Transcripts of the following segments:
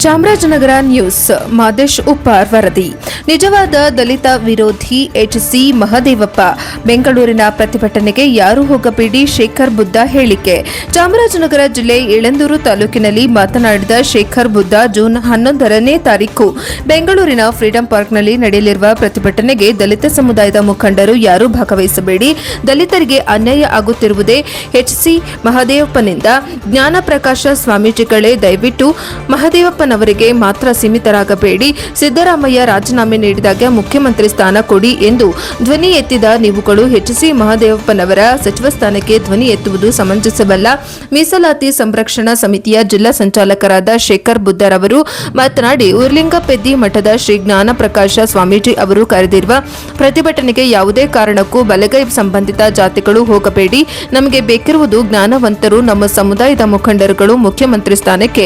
Chamarajanagar news Madesh Uppar ವರದಿ. ನಿಜವಾದ ದಲಿತ ವಿರೋಧಿ ಎಚ್.ಸಿ. ಮಹದೇವಪ್ಪ ಬೆಂಗಳೂರಿನ ಪ್ರತಿಭಟನೆಗೆ ಯಾರೂ ಹೋಗಬೇಡಿ. ಶೇಖರ್ ಬುದ್ಧ ಹೇಳಿಕೆ. ಚಾಮರಾಜನಗರ ಜಿಲ್ಲೆ ಯಳಂದೂರು ತಾಲೂಕಿನಲ್ಲಿ ಮಾತನಾಡಿದ ಶೇಖರ್ ಬುದ್ಧ, ಜೂನ್ 11ನೇ ತಾರೀಕು ಬೆಂಗಳೂರಿನ ಫ್ರೀಡಂ ಪಾರ್ಕ್ನಲ್ಲಿ ನಡೆಯಲಿರುವ ಪ್ರತಿಭಟನೆಗೆ ದಲಿತ ಸಮುದಾಯದ ಮುಖಂಡರು ಯಾರೂ ಭಾಗವಹಿಸಬೇಡಿ. ದಲಿತರಿಗೆ ಅನ್ಯಾಯ ಆಗುತ್ತಿರುವುದೇ ಎಚ್.ಸಿ. ಮಹದೇವಪ್ಪನಿಂದ. ಜ್ಞಾನಪ್ರಕಾಶ ಸ್ವಾಮೀಜಿಗಳೇ, ದಯವಿಟ್ಟು ಮಹದೇವಪ್ಪನವರಿಗೆ ಮಾತ್ರ ಸೀಮಿತರಾಗಬೇಡಿ. ಸಿದ್ದರಾಮಯ್ಯ ರಾಜೀನಾಮೆ ನೀಡಿದಾಗ ಮುಖ್ಯಮಂತ್ರಿ ಸ್ಥಾನ ಕೊಡಿ ಎಂದು ಧ್ವನಿ ಎತ್ತಿದ ನೀವುಗಳು ಎಚ್.ಸಿ. ಮಹದೇವಪ್ಪನವರ ಸಚಿವ ಸ್ಥಾನಕ್ಕೆ ಧ್ವನಿ ಎತ್ತುವುದು ಸಮಂಜಸವಲ್ಲ. ಮೀಸಲಾತಿ ಸಂರಕ್ಷಣಾ ಸಮಿತಿಯ ಜಿಲ್ಲಾ ಸಂಚಾಲಕರಾದ ಶೇಖರ್ ಬುದ್ಧರವರು ಮಾತನಾಡಿ, ಉರ್ಲಿಂಗಪೆದ್ದಿ ಮಠದ ಶ್ರೀ ಜ್ಞಾನಪ್ರಕಾಶ ಸ್ವಾಮೀಜಿ ಅವರು ಕರೆದಿರುವ ಪ್ರತಿಭಟನೆಗೆ ಯಾವುದೇ ಕಾರಣಕ್ಕೂ ಬಲಗೈ ಸಂಬಂಧಿತ ಜಾತಿಗಳು ಹೋಗಬೇಡಿ. ನಮಗೆ ಬೇಕಿರುವುದು ಜ್ಞಾನವಂತರು. ನಮ್ಮ ಸಮುದಾಯದ ಮುಖಂಡರುಗಳು ಮುಖ್ಯಮಂತ್ರಿ ಸ್ಥಾನಕ್ಕೆ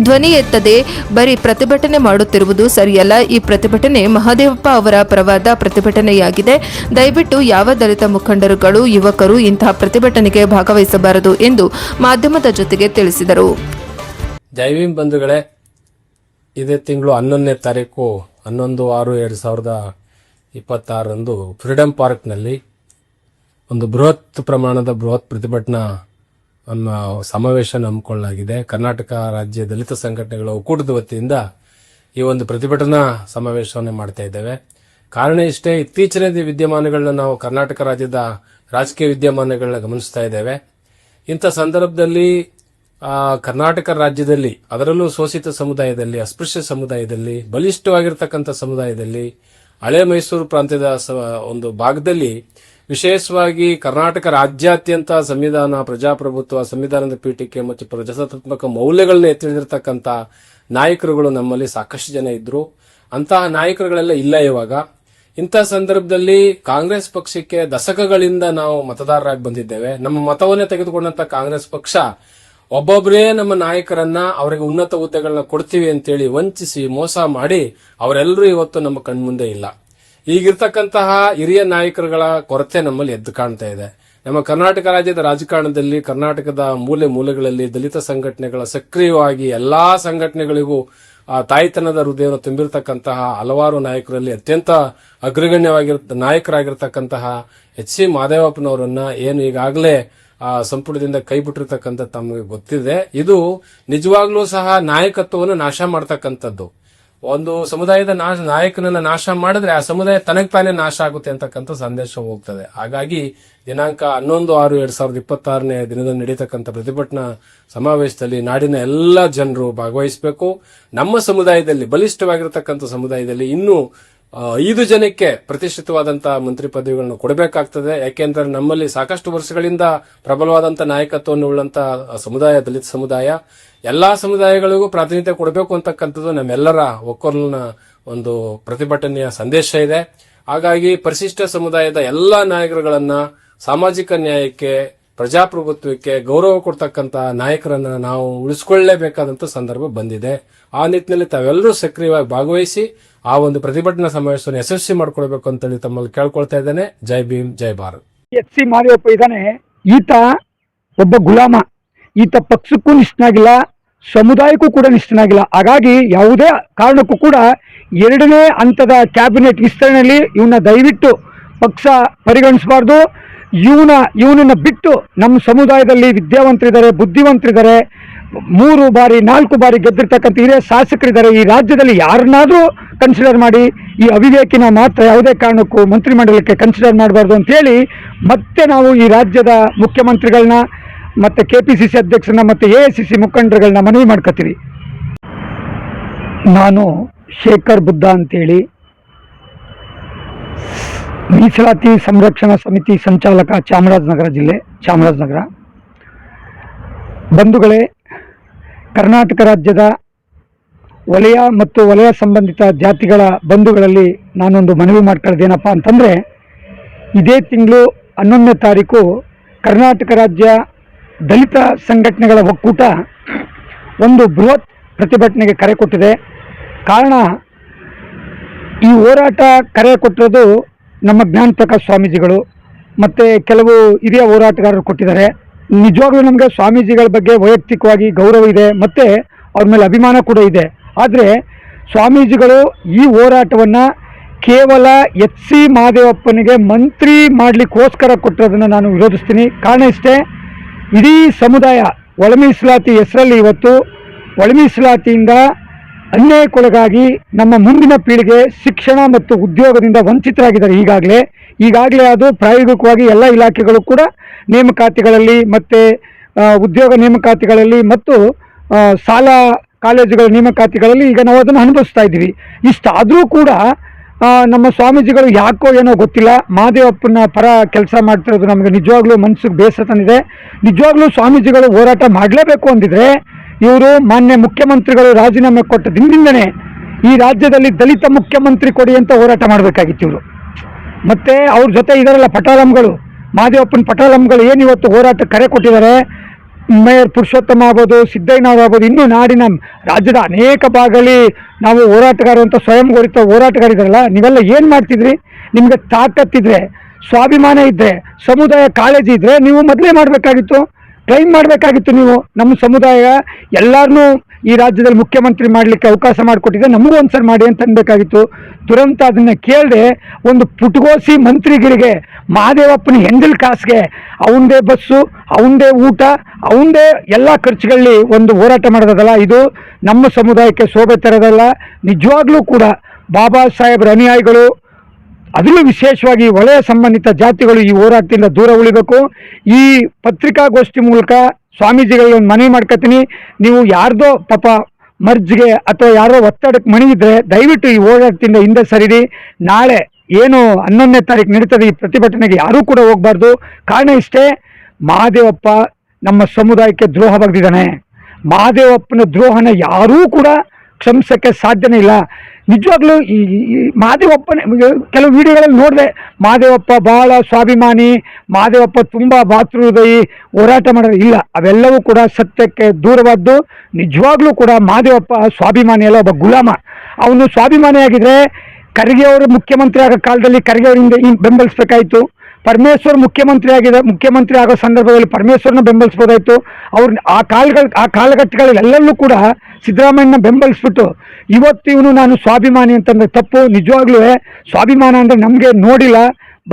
ಧ್ವನಿ ಎತ್ತದೆ ಬರೀ ಪ್ರತಿಭಟನೆ ಮಾಡುತ್ತಿರುವುದು ಸರಿಯಲ್ಲ. ಈ ಪ್ರತಿಭಟನೆ ಮಹದೇವಪ್ಪ ಅವರ ಪರವಾದ ಪ್ರತಿಭಟನೆಯಾಗಿದೆ. ದಯವಿಟ್ಟು ಯಾವ ದಲಿತ ಮುಖಂಡರುಗಳು, ಯುವಕರು ಇಂತಹ ಪ್ರತಿಭಟನೆಗೆ ಭಾಗವಹಿಸಬಾರದು ಎಂದು ಮಾಧ್ಯಮದ ಜೊತೆಗೆ ತಿಳಿಸಿದರು. ಜೈ ಭೀಮ್ ಬಂಧುಗಳೇ, ಇದೇ ತಿಂಗಳು 11ನೇ ತಾರೀಕು 11/6/2026 ಫ್ರೀಡಂ ಪಾರ್ಕ್ನಲ್ಲಿ ಒಂದು ಬೃಹತ್ ಪ್ರತಿಭಟನಾ ಸಮಾವೇಶ ಹಮ್ಮಿಕೊಳ್ಳಲಾಗಿದೆ. ಕರ್ನಾಟಕ ರಾಜ್ಯ ದಲಿತ ಸಂಘಟನೆಗಳ ಒಕ್ಕೂಟದ ವತಿಯಿಂದ ಈ ಒಂದು ಪ್ರತಿಭಟನಾ ಸಮಾವೇಶವನ್ನು ಮಾಡ್ತಾ ಇದ್ದೇವೆ. ಕಾರಣ ಇಷ್ಟೇ, ಇತ್ತೀಚಿನ ವಿದ್ಯಮಾನಗಳನ್ನ ನಾವು ಕರ್ನಾಟಕ ರಾಜ್ಯದ ರಾಜಕೀಯ ವಿದ್ಯಮಾನಗಳನ್ನ ಗಮನಿಸ್ತಾ ಇದ್ದೇವೆ. ಇಂಥ ಸಂದರ್ಭದಲ್ಲಿ ಕರ್ನಾಟಕ ರಾಜ್ಯದಲ್ಲಿ, ಅದರಲ್ಲೂ ಶೋಷಿತ ಸಮುದಾಯದಲ್ಲಿ, ಅಸ್ಪೃಶ್ಯ ಸಮುದಾಯದಲ್ಲಿ, ಬಲಿಷ್ಠವಾಗಿರ್ತಕ್ಕಂಥ ಸಮುದಾಯದಲ್ಲಿ, ಹಳೆ ಮೈಸೂರು ಪ್ರಾಂತ್ಯದ ಒಂದು ಭಾಗದಲ್ಲಿ ವಿಶೇಷವಾಗಿ ಕರ್ನಾಟಕ ರಾಜ್ಯಾದ್ಯಂತ ಸಂವಿಧಾನ, ಪ್ರಜಾಪ್ರಭುತ್ವ, ಸಂವಿಧಾನದ ಪೀಠಿಕೆ ಮತ್ತು ಪ್ರಜಾಸತ್ತಾತ್ಮಕ ಮೌಲ್ಯಗಳನ್ನ ಎತ್ತಿಡಿದಿರ್ತಕ್ಕಂಥ ನಾಯಕರುಗಳು ನಮ್ಮಲ್ಲಿ ಸಾಕಷ್ಟು ಜನ ಇದ್ರು. ಅಂತಹ ನಾಯಕರುಗಳೆಲ್ಲ ಇಲ್ಲ ಇವಾಗ. ಇಂಥ ಸಂದರ್ಭದಲ್ಲಿ ಕಾಂಗ್ರೆಸ್ ಪಕ್ಷಕ್ಕೆ ದಶಕಗಳಿಂದ ನಾವು ಮತದಾರರಾಗಿ ಬಂದಿದ್ದೇವೆ. ನಮ್ಮ ಮತವನ್ನೇ ತೆಗೆದುಕೊಂಡಂತ ಕಾಂಗ್ರೆಸ್ ಪಕ್ಷ ಒಬ್ಬೊಬ್ಬರೇ ನಮ್ಮ ನಾಯಕರನ್ನ, ಅವರಿಗೆ ಉನ್ನತ ಹುದ್ದೆಗಳನ್ನ ಕೊಡ್ತೀವಿ ಅಂತೇಳಿ ವಂಚಿಸಿ ಮೋಸ ಮಾಡಿ ಅವರೆಲ್ಲರೂ ಇವತ್ತು ನಮ್ಮ ಕಣ್ಮುಂದೆ ಇಲ್ಲ. ಈಗಿರ್ತಕ್ಕಂತಹ ಹಿರಿಯ ನಾಯಕರುಗಳ ಕೊರತೆ ನಮ್ಮಲ್ಲಿ ಎದ್ದು ಕಾಣ್ತಾ ಇದೆ. ನಮ್ಮ ಕರ್ನಾಟಕ ರಾಜ್ಯದ ರಾಜಕಾರಣದಲ್ಲಿ, ಕರ್ನಾಟಕದ ಮೂಲೆಗಳಲ್ಲಿ ದಲಿತ ಸಂಘಟನೆಗಳ ಸಕ್ರಿಯವಾಗಿ ಎಲ್ಲಾ ಸಂಘಟನೆಗಳಿಗೂ ತಾಯ್ತನದ ಹೃದಯವನ್ನು ತುಂಬಿರತಕ್ಕಂತಹ ಹಲವಾರು ನಾಯಕರಲ್ಲಿ ಅತ್ಯಂತ ನಾಯಕರಾಗಿರ್ತಕ್ಕಂತಹ ಎಚ್.ಸಿ. ಮಹದೇವಪ್ಪನವರನ್ನ ಏನು ಈಗಾಗಲೇ ಸಂಪುಟದಿಂದ ಕೈ ಬಿಟ್ಟಿರ್ತಕ್ಕಂಥ ತಮಗೆ ಗೊತ್ತಿದೆ. ಇದು ನಿಜವಾಗ್ಲೂ ಸಹ ನಾಯಕತ್ವವನ್ನು ನಾಶ ಮಾಡತಕ್ಕಂಥದ್ದು. ಒಂದು ಸಮುದಾಯದ ನಾಯಕನನ್ನ ನಾಶ ಮಾಡಿದ್ರೆ ಆ ಸಮುದಾಯ ತನಗೆ ತಾನೇ ನಾಶ ಆಗುತ್ತೆ ಅಂತಕ್ಕಂಥ ಸಂದೇಶ ಹೋಗ್ತದೆ. ಹಾಗಾಗಿ ದಿನಾಂಕ 11/6/2026ನೇ ದಿನದಲ್ಲಿ ನಡೀತಕ್ಕಂಥ ಪ್ರತಿಭಟನಾ ಸಮಾವೇಶದಲ್ಲಿ ನಾಡಿನ ಎಲ್ಲ ಜನರು ಭಾಗವಹಿಸಬೇಕು. ನಮ್ಮ ಸಮುದಾಯದಲ್ಲಿ, ಬಲಿಷ್ಠವಾಗಿರತಕ್ಕಂಥ ಸಮುದಾಯದಲ್ಲಿ ಇನ್ನೂ 5 ಜನಕ್ಕೆ ಪ್ರತಿಷ್ಠಿತವಾದಂತಹ ಮಂತ್ರಿ ಪದವಿಗಳನ್ನು ಕೊಡಬೇಕಾಗ್ತದೆ. ಯಾಕೆಂದ್ರೆ ನಮ್ಮಲ್ಲಿ ಸಾಕಷ್ಟು ವರ್ಷಗಳಿಂದ ಪ್ರಬಲವಾದಂಥ ನಾಯಕತ್ವವನ್ನು ಉಳ್ಳಂತ ಸಮುದಾಯ ದಲಿತ ಸಮುದಾಯ. ಎಲ್ಲಾ ಸಮುದಾಯಗಳಿಗೂ ಪ್ರಾತಿನಿಧ್ಯ ಕೊಡಬೇಕು ಅಂತಕ್ಕಂಥದ್ದು ನಮ್ಮೆಲ್ಲರ ಒಕ್ಕೊರಲಿನ ಒಂದು ಪ್ರತಿಭಟನೆಯ ಸಂದೇಶ ಇದೆ. ಹಾಗಾಗಿ ಪರಿಶಿಷ್ಟ ಸಮುದಾಯದ ಎಲ್ಲಾ ನಾಯಕರುಗಳನ್ನ ಸಾಮಾಜಿಕ ನ್ಯಾಯಕ್ಕೆ, ಪ್ರಜಾಪ್ರಭುತ್ವಕ್ಕೆ ಗೌರವ ಕೊಡ್ತಕ್ಕಂಥ ನಾಯಕರನ್ನ ನಾವು ಉಳಿಸಿಕೊಳ್ಳಲೇಬೇಕಾದಂತ ಸಂದರ್ಭ ಬಂದಿದೆ. ಆ ನಿಟ್ಟಿನಲ್ಲಿ ತಾವೆಲ್ಲರೂ ಸಕ್ರಿಯವಾಗಿ ಭಾಗವಹಿಸಿ ಆ ಒಂದು ಪ್ರತಿಭಟನಾ ಸಮಾವೇಶವನ್ನು ಯಶಸ್ವಿ ಮಾಡಿಕೊಳ್ಬೇಕು ಅಂತೇಳಿ ತಮ್ಮಲ್ಲಿ ಕೇಳ್ಕೊಳ್ತಾ ಇದ್ದೇನೆ. ಜೈ ಭೀಮ್, ಜೈ ಭಾರತ್. ಎಚ್.ಸಿ. ಮಹದೇವಪ್ಪ ಇದ್ದಾನೆ, ಈತ ಒಬ್ಬ ಗುಲಾಮ. ಈತ ಪಕ್ಷಕ್ಕೂ ನಿಷ್ಠನಾಗಿಲ್ಲ, ಸಮುದಾಯಕ್ಕೂ ಕೂಡ ನಿಷ್ಠನಾಗಿಲ್ಲ. ಹಾಗಾಗಿ ಯಾವುದೇ ಕಾರಣಕ್ಕೂ ಕೂಡ 2ನೇ ಹಂತದ ಕ್ಯಾಬಿನೆಟ್ ವಿಸ್ತರಣೆಯಲ್ಲಿ ಇವನ್ನ ದಯವಿಟ್ಟು ಪಕ್ಷ ಪರಿಗಣಿಸಬಾರ್ದು. ಇವನನ್ನ ಬಿಟ್ಟು ನಮ್ಮ ಸಮುದಾಯದಲ್ಲಿ ವಿದ್ಯಾವಂತರಿದ್ದಾರೆ, ಬುದ್ಧಿವಂತರಿದ್ದಾರೆ, 3 ಬಾರಿ 4 ಬಾರಿ ಗೆದ್ದಿರ್ತಕ್ಕಂಥ ಹಿರಿಯ ಶಾಸಕರಿದ್ದಾರೆ. ಈ ರಾಜ್ಯದಲ್ಲಿ ಯಾರನ್ನಾದ್ರೂ ಕನ್ಸಿಡರ್ ಮಾಡಿ, ಈ ಅವಿವೇಕಿನ ಮಾತ್ರ ಯಾವುದೇ ಕಾರಣಕ್ಕೂ ಮಂತ್ರಿಮಂಡಲಕ್ಕೆ ಕನ್ಸಿಡರ್ ಮಾಡಬಾರ್ದು ಅಂತೇಳಿ ಮತ್ತೆ ನಾವು ಈ ರಾಜ್ಯದ ಮುಖ್ಯಮಂತ್ರಿಗಳನ್ನ, ಮತ್ತೆ ಕೆಪಿಸಿಸಿ ಅಧ್ಯಕ್ಷರನ್ನ, ಮತ್ತೆ ಎಐಸಿಸಿ ಮುಖಂಡರುಗಳನ್ನ ಮನವಿ ಮಾಡ್ಕೊತೀವಿ. ನಾನು ಶೇಖರ್ ಬುದ್ಧ ಅಂತೇಳಿ, ಮೀಸಲಾತಿ ಸಂರಕ್ಷಣಾ ಸಮಿತಿ ಸಂಚಾಲಕ, ಚಾಮರಾಜನಗರ ಜಿಲ್ಲೆ, ಚಾಮರಾಜನಗರ. ಬಂಧುಗಳೇ, ಕರ್ನಾಟಕ ರಾಜ್ಯದ ವಲಯ ಮತ್ತು ವಲಯ ಸಂಬಂಧಿತ ಜಾತಿಗಳ ಬಂಧುಗಳಲ್ಲಿ ನಾನೊಂದು ಮನವಿ ಮಾಡ್ಕೊಳ್ಳೋದೇನಪ್ಪ ಅಂತಂದರೆ, ಇದೇ ತಿಂಗಳು 11ನೇ ತಾರೀಕು ಕರ್ನಾಟಕ ರಾಜ್ಯ ದಲಿತ ಸಂಘಟನೆಗಳ ಒಕ್ಕೂಟ ಒಂದು ಬೃಹತ್ ಪ್ರತಿಭಟನೆಗೆ ಕರೆ ಕೊಟ್ಟಿದೆ. ಕಾರಣ, ಈ ಹೋರಾಟ ಕರೆ ಕೊಟ್ಟಿರೋದು ನಮ್ಮ ಜ್ಞಾನಪ್ರಕಾಶ ಸ್ವಾಮೀಜಿಗಳು ಮತ್ತು ಕೆಲವು ಹಿರಿಯ ಹೋರಾಟಗಾರರು ಕೊಟ್ಟಿದ್ದಾರೆ. ನಿಜವಾಗ್ಲೂ ನಮಗೆ ಸ್ವಾಮೀಜಿಗಳ ಬಗ್ಗೆ ವೈಯಕ್ತಿಕವಾಗಿ ಗೌರವ ಇದೆ, ಮತ್ತು ಅವ್ರ ಮೇಲೆ ಅಭಿಮಾನ ಕೂಡ ಇದೆ. ಆದರೆ ಸ್ವಾಮೀಜಿಗಳು ಈ ಹೋರಾಟವನ್ನು ಕೇವಲ ಎಚ್ ಸಿ ಮಹದೇವಪ್ಪನಿಗೆ ಮಂತ್ರಿ ಮಾಡಲಿಕ್ಕೋಸ್ಕರ ಕೊಟ್ಟಿರೋದನ್ನು ನಾನು ವಿರೋಧಿಸ್ತೀನಿ. ಕಾರಣ ಇಷ್ಟೇ, ಇಡೀ ಸಮುದಾಯ ಒಳ ಮೀಸಲಾತಿ ಹೆಸರಲ್ಲಿ ಇವತ್ತು ಒಳ ಮೀಸಲಾತಿಯಿಂದ ಅನ್ಯಾಯಕ್ಕೊಳಗಾಗಿ ನಮ್ಮ ಮುಂದಿನ ಪೀಳಿಗೆ ಶಿಕ್ಷಣ ಮತ್ತು ಉದ್ಯೋಗದಿಂದ ವಂಚಿತರಾಗಿದ್ದಾರೆ. ಈಗಾಗಲೇ ಅದು ಪ್ರಾಯೋಗಿಕವಾಗಿ ಎಲ್ಲ ಇಲಾಖೆಗಳು ಕೂಡ ನೇಮಕಾತಿಗಳಲ್ಲಿ ಮತ್ತು ಉದ್ಯೋಗ ನೇಮಕಾತಿಗಳಲ್ಲಿ ಮತ್ತು ಶಾಲಾ ಕಾಲೇಜುಗಳ ನೇಮಕಾತಿಗಳಲ್ಲಿ ಈಗ ನಾವು ಅದನ್ನು ಅನುಭವಿಸ್ತಾ ಇದ್ದೀವಿ. ಇಷ್ಟಾದರೂ ಕೂಡ ನಮ್ಮ ಸ್ವಾಮೀಜಿಗಳು ಯಾಕೋ ಏನೋ ಗೊತ್ತಿಲ್ಲ ಮಹದೇವಪ್ಪನ ಪರ ಕೆಲಸ ಮಾಡ್ತಿರೋದು ನಮಗೆ ನಿಜವಾಗ್ಲೂ ಮನಸ್ಸಿಗೆ ಬೇಸರ ತಂದಿದೆ. ನಿಜವಾಗ್ಲೂ ಸ್ವಾಮೀಜಿಗಳು ಹೋರಾಟ ಮಾಡಲೇಬೇಕು ಅಂದಿದ್ರೆ ಇವರು ಮಾನ್ಯ ಮುಖ್ಯಮಂತ್ರಿಗಳು ರಾಜೀನಾಮೆ ಕೊಟ್ಟ ದಿನದಿಂದನೇ ಈ ರಾಜ್ಯದಲ್ಲಿ ದಲಿತ ಮುಖ್ಯಮಂತ್ರಿ ಕೊಡಿ ಅಂತ ಹೋರಾಟ ಮಾಡಬೇಕಾಗಿತ್ತು ಇವರು. ಮತ್ತು ಅವ್ರ ಜೊತೆ ಇದರಲ್ಲ ಪಟಾಲಂಗಳು, ಮಹದೇವಪ್ಪನ ಪಟಾಲಂಗಳು ಏನು ಇವತ್ತು ಹೋರಾಟ ಕರೆ ಕೊಟ್ಟಿದ್ದಾರೆ. ಮೇಯರ್ ಪುರುಷೋತ್ತಮ ಆಗ್ಬೋದು, ಸಿದ್ದಯ್ಯನವರು ಆಗ್ಬೋದು, ಇನ್ನೂ ನಾಡಿನ ರಾಜ್ಯದ ಅನೇಕ ಭಾಗಗಳಲ್ಲಿ ನಾವು ಹೋರಾಟಗಾರರು ಅಂತ ಸ್ವಯಂ ಘೋಷಿತ ಹೋರಾಟಗಾರಿದಾರಲ್ಲ, ನೀವೆಲ್ಲ ಏನು ಮಾಡ್ತಿದ್ರಿ? ನಿಮಗೆ ತಾಕತ್ತಿದ್ರೆ, ಸ್ವಾಭಿಮಾನ ಇದ್ದರೆ, ಸಮುದಾಯ ಕಾಳಜಿ ಇದ್ದರೆ ನೀವು ಮೊದಲೇ ಮಾಡಬೇಕಾಗಿತ್ತು, ಕ್ಲೈಮ್ ಮಾಡಬೇಕಾಗಿತ್ತು. ನೀವು ನಮ್ಮ ಸಮುದಾಯ ಎಲ್ಲರನ್ನೂ ಈ ರಾಜ್ಯದಲ್ಲಿ ಮುಖ್ಯಮಂತ್ರಿ ಮಾಡಲಿಕ್ಕೆ ಅವಕಾಶ ಮಾಡಿಕೊಟ್ಟಿದ್ದೆ, ನಮಗೂ ಒಂದ್ಸರಿ ಮಾಡಿ ಅಂತ ಅನ್ಬೇಕಾಗಿತ್ತು. ದುರಂತ ಅದನ್ನು ಕೇಳದೆ ಒಂದು ಪುಟಗೋಸಿ ಮಂತ್ರಿಗಳಿಗೆ ಮಹದೇವಪ್ಪನ ಹೆಂಡಲ್ ಕಾಸಿಗೆ ಅವನದೇ ಬಸ್ಸು, ಅವನದೇ ಊಟ, ಅವನದೇ ಎಲ್ಲ ಖರ್ಚುಗಳಲ್ಲಿ ಒಂದು ಹೋರಾಟ ಮಾಡೋದಲ್ಲ, ಇದು ನಮ್ಮ ಸಮುದಾಯಕ್ಕೆ ಶೋಭೆ ತರೋದಲ್ಲ. ನಿಜವಾಗ್ಲೂ ಕೂಡ ಬಾಬಾ ಸಾಹೇಬ್ರ ಅನುಯಾಯಿಗಳು, ಅದರಲ್ಲೂ ವಿಶೇಷವಾಗಿ ವಲಯ ಸಂಬಂಧಿತ ಜಾತಿಗಳು ಈ ಹೋರಾಟದಿಂದ ದೂರ ಉಳಿಬೇಕು. ಈ ಪತ್ರಿಕಾಗೋಷ್ಠಿ ಮೂಲಕ ಸ್ವಾಮೀಜಿಗಳಿಗೆ ಒಂದು ಮನವಿ ಮಾಡ್ಕೊತೀನಿ, ನೀವು ಯಾರ್ದೋ ಪಾಪ ಮರ್ಜ್ಗೆ ಅಥವಾ ಯಾರೋ ಒತ್ತಡಕ್ಕೆ ಮಣಿಗಿದ್ರೆ ದಯವಿಟ್ಟು ಈ ಹೋರಾಟದಿಂದ ಹಿಂದೆ ಸರಿರಿ. ನಾಳೆ ಏನು 11ನೇ ತಾರೀಕು ನಡೀತದೆ ಈ ಪ್ರತಿಭಟನೆಗೆ ಯಾರೂ ಕೂಡ ಹೋಗಬಾರ್ದು. ಕಾರಣ ಇಷ್ಟೇ, ಮಹದೇವಪ್ಪ ನಮ್ಮ ಸಮುದಾಯಕ್ಕೆ ದ್ರೋಹ ಬಗೆದಿದ್ದಾನೆ. ಮಹದೇವಪ್ಪನ ದ್ರೋಹನ ಯಾರೂ ಕೂಡ ಕ್ಷಮಿಸೋಕ್ಕೆ ಸಾಧ್ಯನೇ ಇಲ್ಲ. ನಿಜವಾಗ್ಲೂ ಈ ಮಹದೇವಪ್ಪನ ಕೆಲವು ವಿಡಿಯೋಗಳಲ್ಲಿ ನೋಡಿದೆ, ಮಹದೇವಪ್ಪ ಭಾಳ ಸ್ವಾಭಿಮಾನಿ, ಮಹದೇವಪ್ಪ ತುಂಬ ಭಾತೃಹೃದಯಿ, ಹೋರಾಟ ಮಾಡೋದು ಇಲ್ಲ, ಅವೆಲ್ಲವೂ ಕೂಡ ಸತ್ಯಕ್ಕೆ ದೂರವಾದ್ದು. ನಿಜವಾಗ್ಲೂ ಕೂಡ ಮಹದೇವಪ್ಪ ಸ್ವಾಭಿಮಾನಿ ಅಲ್ಲ, ಒಬ್ಬ ಗುಲಾಮ. ಅವನು ಸ್ವಾಭಿಮಾನಿಯಾಗಿದ್ದರೆ ಖರ್ಗೆ ಅವರು ಮುಖ್ಯಮಂತ್ರಿ ಆಗೋ ಕಾಲದಲ್ಲಿ ಖರ್ಗೆ ಅವರಿಂದ ಬೆಂಬಲಿಸಬೇಕಾಯಿತು. ಪರಮೇಶ್ವರ್ ಮುಖ್ಯಮಂತ್ರಿ ಆಗೋ ಸಂದರ್ಭದಲ್ಲಿ ಪರಮೇಶ್ವರ್ನ ಬೆಂಬಲಿಸ್ಬೋದಾಯಿತು. ಅವ್ರು ಆ ಕಾಲಘಟ್ಟಗಳಲ್ಲಿ ಎಲ್ಲರಲ್ಲೂ ಕೂಡ ಸಿದ್ದರಾಮಯ್ಯನ ಬೆಂಬಲಿಸ್ಬಿಟ್ಟು ಇವತ್ತು ಇವನು ನಾನು ಸ್ವಾಭಿಮಾನಿ ಅಂತಂದರೆ ತಪ್ಪು. ನಿಜವಾಗ್ಲೂ ಸ್ವಾಭಿಮಾನ ಅಂದರೆ ನಮಗೆ ನೋಡಿಲ್ಲ,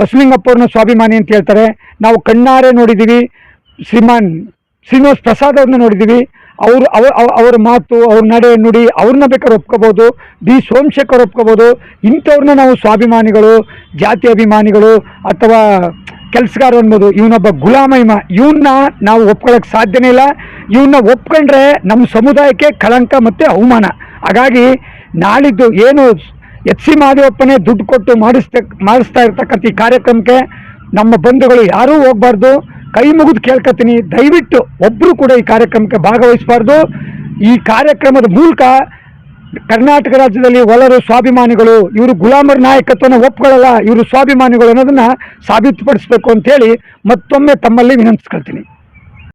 ಬಸವಲಿಂಗಪ್ಪ ಅವ್ರನ್ನ ಸ್ವಾಭಿಮಾನಿ ಅಂತ ಹೇಳ್ತಾರೆ, ನಾವು ಕಣ್ಣಾರೆ ನೋಡಿದ್ದೀವಿ. ಶ್ರೀನಿವಾಸ್ ಪ್ರಸಾದ್ ಅವ್ರನ್ನ ನೋಡಿದ್ದೀವಿ. ಅವ್ರ ಮಾತು, ಅವ್ರ ನಡೆ ನುಡಿ ಅವ್ರನ್ನ ಬೇಕಾದ್ರೆ ಒಪ್ಕೋಬೋದು. ಬಿ ಸೋಮಶೇಖರ್ ಒಪ್ಕೋಬೋದು. ಇಂಥವ್ರನ್ನ ನಾವು ಸ್ವಾಭಿಮಾನಿಗಳು, ಜಾತಿ ಅಭಿಮಾನಿಗಳು ಅಥವಾ ಕೆಲಸಗಾರ ಅನ್ಬೋದು. ಇವನೊಬ್ಬ ಗುಲಾಮ, ಇವನ್ನ ನಾವು ಒಪ್ಕೊಳ್ಳೋಕೆ ಸಾಧ್ಯನೇ ಇಲ್ಲ. ಇವನ್ನ ಒಪ್ಕೊಂಡ್ರೆ ನಮ್ಮ ಸಮುದಾಯಕ್ಕೆ ಕಳಂಕ ಮತ್ತು ಅವಮಾನ. ಹಾಗಾಗಿ ನಾಳಿದ್ದು ಏನು ಎಚ್ ಸಿ ಮಹದೇವಪ್ಪನೇ ದುಡ್ಡು ಕೊಟ್ಟು ಮಾಡಿಸ್ತಾ ಇರ್ತಕ್ಕಂಥ ಈ ಕಾರ್ಯಕ್ರಮಕ್ಕೆ ನಮ್ಮ ಬಂಧುಗಳು ಯಾರೂ ಹೋಗಬಾರ್ದು. ಕೈ ಮುಗಿದು ಕೇಳ್ಕೊತೀನಿ, ದಯವಿಟ್ಟು ಒಬ್ಬರು ಕೂಡ ಈ ಕಾರ್ಯಕ್ರಮಕ್ಕೆ ಭಾಗವಹಿಸಬಾರ್ದು. ಈ ಕಾರ್ಯಕ್ರಮದ ಮೂಲಕ ಕರ್ನಾಟಕ ರಾಜ್ಯದಲ್ಲಿ ಒಲರು ಸ್ವಾಭಿಮಾನಿಗಳು, ಇವರು ಗುಲಾಮರ ನಾಯಕತ್ವನ ಒಪ್ಕೊಳ್ಳಲ್ಲ, ಇವರು ಸ್ವಾಭಿಮಾನಿಗಳು ಅನ್ನೋದನ್ನು ಸಾಬೀತುಪಡಿಸಬೇಕು ಅಂತೇಳಿ ಮತ್ತೊಮ್ಮೆ ತಮ್ಮಲ್ಲಿ ವಿನಂತಿಸ್ಕೊಳ್ತೀನಿ.